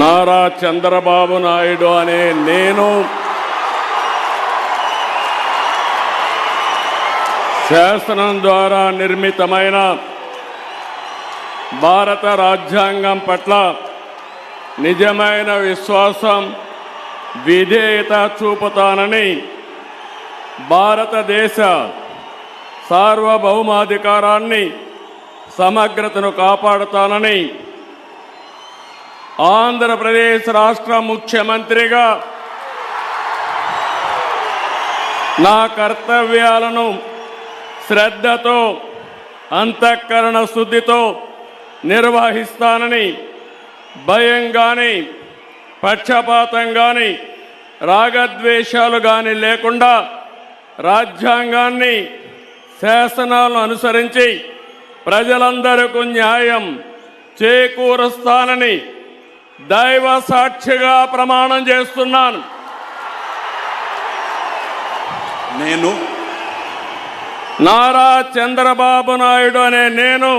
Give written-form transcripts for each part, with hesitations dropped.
నారా చంద్రబాబు నాయుడు అనే నేను శాసనం ద్వారా నిర్మితమైన భారత రాజ్యాంగం పట్ల నిజమైన విశ్వాసం, విధేయత చూపుతానని, భారతదేశ సార్వభౌమాధికారాన్ని, సమగ్రతను కాపాడుతానని ఆంధ్రప్రదేశ్ రాష్ట్ర ముఖ్యమంత్రిగా నా కర్తవ్యాలను శ్రద్ధతో, అంతఃకరణ శుద్ధితో నిర్వహిస్తానని, భయం కానీ, పక్షపాతం కానీ, రాగద్వేషాలు కానీ లేకుండా రాజ్యాంగాన్ని, శాసనాలను అనుసరించి ప్రజలందరికీ న్యాయం చేకూరుస్తానని దైవ సాక్షిగా ప్రమాణం చేస్తున్నాను. నేను నారా చంద్రబాబు నాయుడు అనే నేను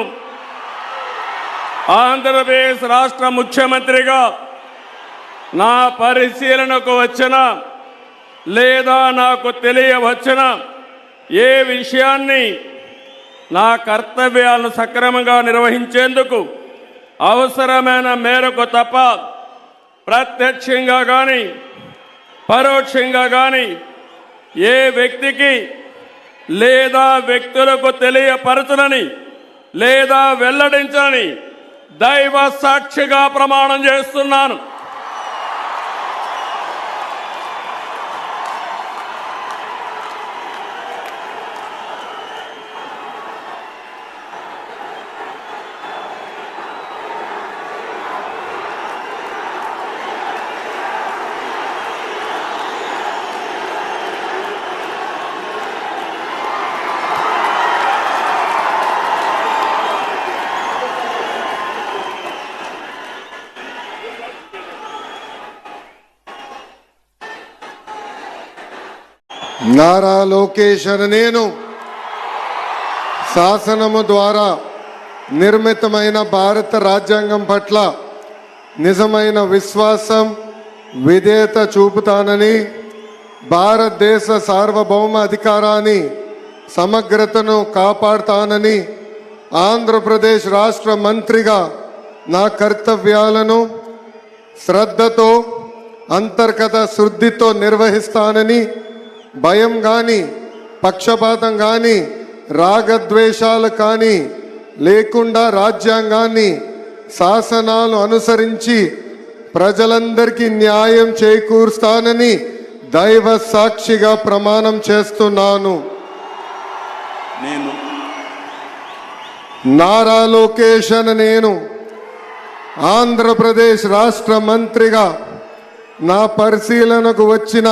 ఆంధ్రప్రదేశ్ రాష్ట్ర ముఖ్యమంత్రిగా నా పరిశీలనకు వచ్చిన లేదా నాకు తెలియవచ్చిన ఏ విషయాన్ని నా కర్తవ్యాలను సక్రమంగా నిర్వహించేందుకు అవసరమైన మేరకు తప్ప ప్రత్యక్షంగా కానీ పరోక్షంగా కానీ ఏ వ్యక్తికి లేదా వ్యక్తులకు తెలియపరచనని లేదా వెల్లడించని దైవ సాక్షిగా ప్రమాణం చేస్తున్నాను. నారా లోకేష్ అనే నేను శాసనము ద్వారా నిర్మితమైన భారత రాజ్యాంగం పట్ల నిజమైన విశ్వాసం, విధేయత చూపుతానని, భారతదేశ సార్వభౌమ అధికారాన్ని, సమగ్రతను కాపాడుతానని, ఆంధ్రప్రదేశ్ రాష్ట్ర మంత్రిగా నా కర్తవ్యాలను శ్రద్ధతో, అంతర్గత శుద్ధితో నిర్వహిస్తానని, భయం కానీ, పక్షపాతం కానీ, రాగద్వేషాలు కానీ లేకుండా రాజ్యాంగాన్ని, శాసనాలు అనుసరించి ప్రజలందరికీ న్యాయం చేకూరుస్తానని దైవ సాక్షిగా ప్రమాణం చేస్తున్నాను. నేను నారా లోకేష్ అనే నేను ఆంధ్రప్రదేశ్ రాష్ట్ర మంత్రిగా నా పరిశీలనకు వచ్చిన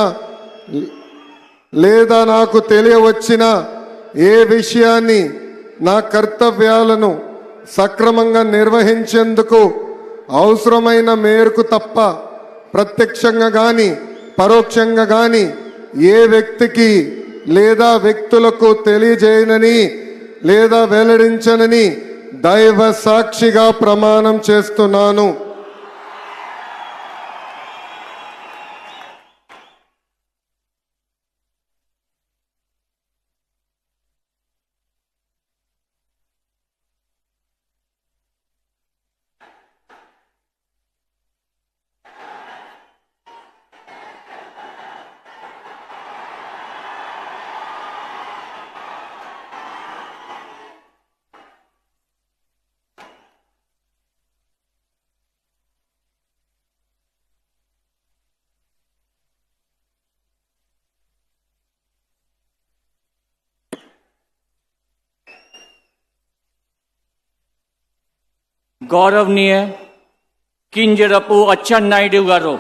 లేదా నాకు తెలియవచ్చిన ఏ విషయాన్ని నా కర్తవ్యాలను సక్రమంగా నిర్వహించేందుకు అవసరమైన మేరకు తప్ప ప్రత్యక్షంగా కానీ పరోక్షంగా కానీ ఏ వ్యక్తికి లేదా వ్యక్తులకు తెలియజేయనని లేదా వెల్లడించనని దైవ సాక్షిగా ప్రమాణం చేస్తున్నాను. गौरवनीय किंजरपु अच्चन्नायुडु गारू